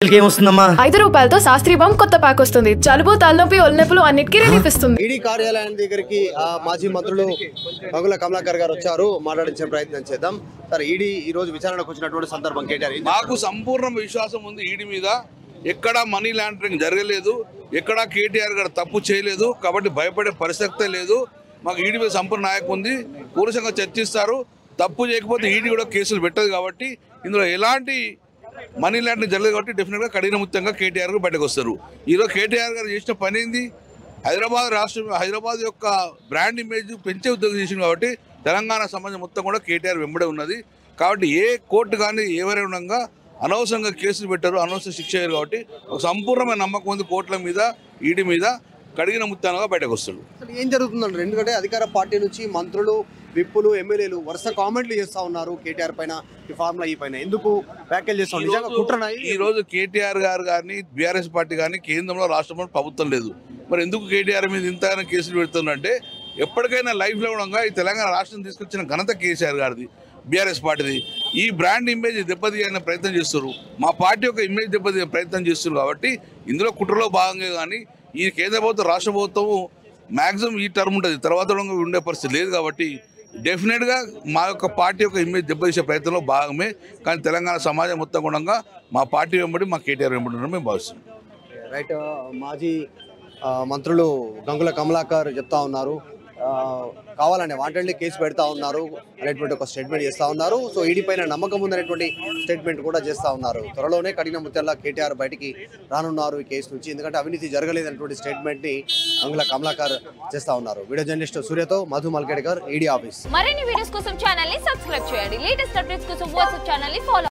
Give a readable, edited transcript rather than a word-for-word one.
రూపాయలతో శాస్త్రీ బాంబ్ కొత్త ప్యాక్ వస్తుంది. జలుబు, తలనొప్పి, ఒళ్ళనొప్పులు అన్నిటికీ రిలీఫ్ ఇస్తుంది. ఈడీ కార్యాలయం దగ్గరికి మాజీ మంత్రులు గంగుల కమలాకర్ గారు వచ్చారు. మాట్లాడించే ప్రయత్నం చేద్దాం. సార్, ఈడీ ఈ రోజు విచారణకు వచ్చినటువంటి సందర్భం కేటీఆర్ మాకు సంపూర్ణ విశ్వాసం ఉంది ఈడీ మీద. ఎక్కడ మనీ లాండరింగ్ జరగలేదు, ఎక్కడ కేటీఆర్ గారు తప్పు చేయలేదు, కాబట్టి భయపడే పరిస్థితే లేదు. మాకు ఈడీ మీద సంపూర్ణ నాయకం ఉంది. కూలసంగా చర్చిస్తారు. తప్పు చేయకపోతే ఈడీ కూడా కేసులు పెట్టదు. కాబట్టి ఇందులో ఎలాంటి మనీ లాండరింగ్ జరగదు. కాబట్టి డెఫినెట్గా కఠిన ముత్యంగా కేటీఆర్ గారు బయటకు వస్తారు. ఈరోజు కేటీఆర్ గారు చేసిన పని ఏంది? హైదరాబాద్ యొక్క బ్రాండ్ ఇమేజ్ పెంచే ఉద్యోగం చేసింది. కాబట్టి తెలంగాణ సమాజం మొత్తం కూడా కేటీఆర్ వెంబడే ఉన్నది. కాబట్టి ఏ కోర్టు కానీ ఎవరైనా ఉండగా అనవసరంగా కేసులు పెట్టారు, అనవసరం శిక్ష అయ్యారు. కాబట్టి ఒక సంపూర్ణమైన నమ్మకం ఉంది కోర్టుల మీద, ఈడీ మీద. కడిగిన ముత్యాలుగా బయటకు వస్తాడు. ఏం జరుగుతుందండి? ఎందుకంటే అధికార పార్టీ నుంచి మంత్రులు, విప్పులు, ఎమ్మెల్యేలు వరుస కామెంట్లు చేస్తా ఉన్నారు కేటీఆర్ పైన, ఈ ఫార్ములా ఈ పైన ఎందుకు వ్యాఖ్యలు చేస్తాం? నిజంగా కుట్రనాయి. ఈ రోజు కేటీఆర్ గారు కానీ బీఆర్ఎస్ పార్టీ కానీ కేంద్రంలో రాష్ట్రంలో ప్రభుత్వం లేదు. మరి ఎందుకు కేటీఆర్ మీద ఇంతగానో కేసులు పెడుతుందంటే, ఎప్పటికైనా లైఫ్లో ఉండగా ఈ తెలంగాణ రాష్ట్రం తీసుకొచ్చిన ఘనత కేసీఆర్ గారిది, బీఆర్ఎస్ పార్టీది. ఈ బ్రాండ్ ఇమేజ్ దెబ్బతీయాలనే ప్రయత్నం చేస్తారు. మా పార్టీ యొక్క ఇమేజ్ దెబ్బతీయ ప్రయత్నం చేస్తారు. కాబట్టి ఇందులో కుట్రలో భాగంగా కానీ ఈ కేంద్ర ప్రభుత్వం, రాష్ట్ర ప్రభుత్వము మ్యాక్సిమం ఈ టర్మ్ ఉంటుంది, తర్వాత ఉండే పరిస్థితి లేదు. కాబట్టి డెఫినెట్గా మా యొక్క పార్టీ యొక్క ఇమేజ్ దెబ్బతీసే ప్రయత్నంలో భాగమే. కానీ తెలంగాణ సమాజం మొత్తం గుణంగా మా పార్టీ వెంబడి, మా కేటీఆర్ వెంబడి ఉండడం మేము భావిస్తున్నాం. రైట్. మాజీ మంత్రులు గంగుల కమలాకర్ చెప్తా ఉన్నారు, కావాలని వాంటెడ్లీ కేసు పెడతా ఉన్నారు అనేటువంటి ఒక స్టేట్మెంట్ చేస్తూ ఉన్నారు. సో ఈడీ పైన నమ్మకం ఉందనేటువంటి స్టేట్మెంట్ కూడా చేస్తూ ఉన్నారు. త్వరలోనే కఠిన ముత్యాల కేటీఆర్ బయటికి రానున్నారు ఈ కేసు నుంచి. ఎందుకంటే అవినీతి జరగలేదనేటువంటి స్టేట్మెంట్ని గంగుల కమలాకర్ చేస్తూ ఉన్నారు. వీడియో జర్నలిస్ట్ సూర్యతో మధు మల్కేడ్కర్, ఈడీ ఆఫీస్. మరిన్ని వీడియోస్ కోసం ఛానల్ ని సబ్స్క్రైబ్ చేయండి. లేటెస్ట్ అప్డేట్స్ కోసం వాట్సాప్ ఛానల్ ని ఫాలో